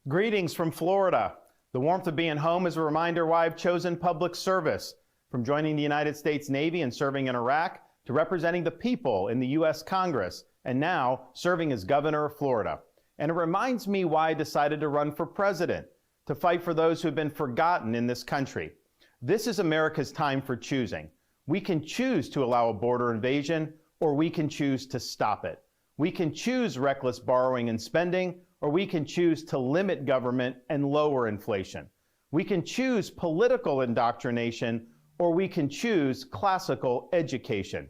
Greetings from Florida. The warmth of being home is a reminder why I've chosen public service. From joining the United States Navy and serving in Iraq, to representing the people in the U.S. Congress, and now serving as governor of Florida. And it reminds me why I decided to run for president, to fight for those who have been forgotten in this country. This is America's time for choosing. We can choose to allow a border invasion, or we can choose to stop it. We can choose reckless borrowing and spending, or we can choose to limit government and lower inflation. We can choose political indoctrination, or we can choose classical education.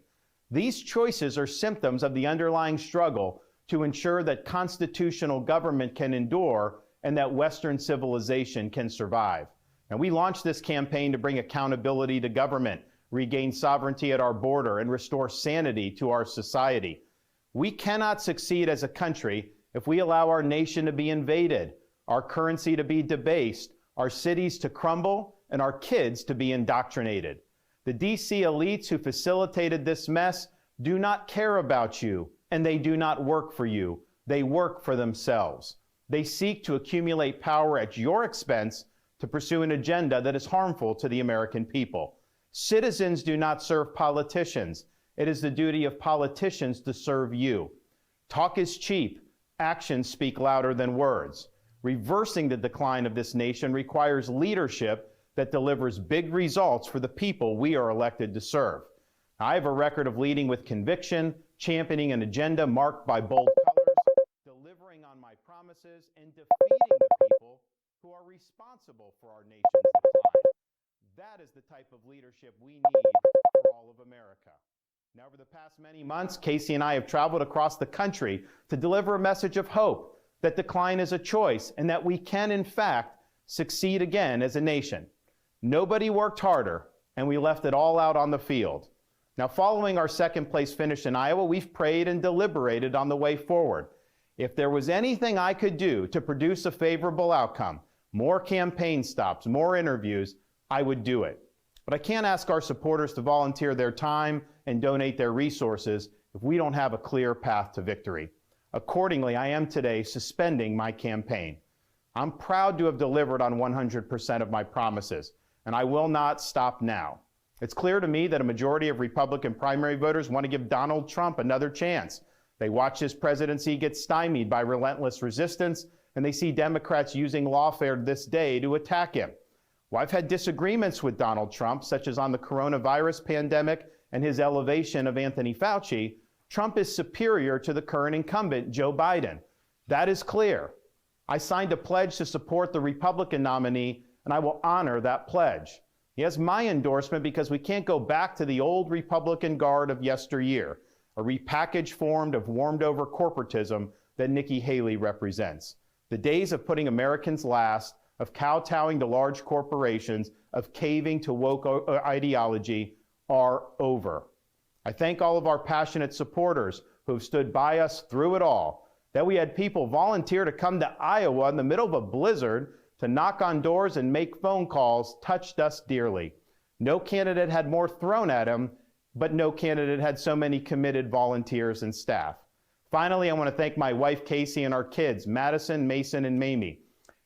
These choices are symptoms of the underlying struggle to ensure that constitutional government can endure and that Western civilization can survive. And we launched this campaign to bring accountability to government, regain sovereignty at our border, and restore sanity to our society. We cannot succeed as a country if we allow our nation to be invaded, our currency to be debased, our cities to crumble, and our kids to be indoctrinated. The DC elites who facilitated this mess do not care about you, and they do not work for you. They work for themselves. They seek to accumulate power at your expense to pursue an agenda that is harmful to the American people. Citizens do not serve politicians. It is the duty of politicians to serve you. Talk is cheap. Actions speak louder than words. Reversing the decline of this nation requires leadership that delivers big results for the people we are elected to serve. I have a record of leading with conviction, championing an agenda marked by bold colors, delivering on my promises, and defeating the people who are responsible for our nation's decline. That is the type of leadership we need for all of America. Now, over the past many months, Casey and I have traveled across the country to deliver a message of hope, that decline is a choice, and that we can, in fact, succeed again as a nation. Nobody worked harder, and we left it all out on the field. Now, following our second place finish in Iowa, we've prayed and deliberated on the way forward. If there was anything I could do to produce a favorable outcome, more campaign stops, more interviews, I would do it. But I can't ask our supporters to volunteer their time and donate their resources if we don't have a clear path to victory. Accordingly, I am today suspending my campaign. I'm proud to have delivered on 100% of my promises, and I will not stop now. It's clear to me that a majority of Republican primary voters want to give Donald Trump another chance. They watch his presidency get stymied by relentless resistance, and they see Democrats using lawfare this day to attack him. Well, I've had disagreements with Donald Trump, such as on the coronavirus pandemic and his elevation of Anthony Fauci. Trump is superior to the current incumbent, Joe Biden. That is clear. I signed a pledge to support the Republican nominee, and I will honor that pledge. He has my endorsement because we can't go back to the old Republican guard of yesteryear, a repackaged form of warmed-over corporatism that Nikki Haley represents. The days of putting Americans last, of kowtowing to large corporations, of caving to woke ideology are over. I thank all of our passionate supporters who have stood by us through it all. That we had people volunteer to come to Iowa in the middle of a blizzard to knock on doors and make phone calls touched us dearly. No candidate had more thrown at him, but no candidate had so many committed volunteers and staff. Finally, I want to thank my wife, Casey, and our kids, Madison, Mason, and Mamie.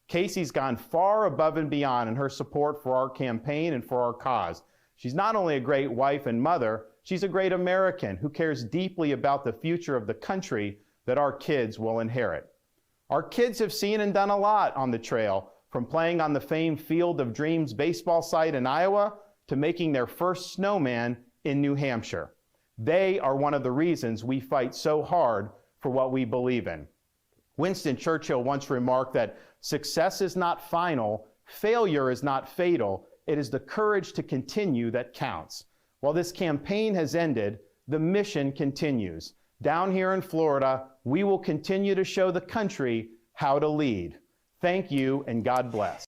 Casey's gone far above and beyond in her support for our campaign and for our cause. She's not only a great wife and mother, she's a great American who cares deeply about the future of the country that our kids will inherit. Our kids have seen and done a lot on the trail, from playing on the famed Field of Dreams baseball site in Iowa to making their first snowman in New Hampshire. They are one of the reasons we fight so hard for what we believe in. Winston Churchill once remarked that success is not final, failure is not fatal, it is the courage to continue that counts. While this campaign has ended, the mission continues. Down here in Florida, we will continue to show the country how to lead. Thank you, and God bless.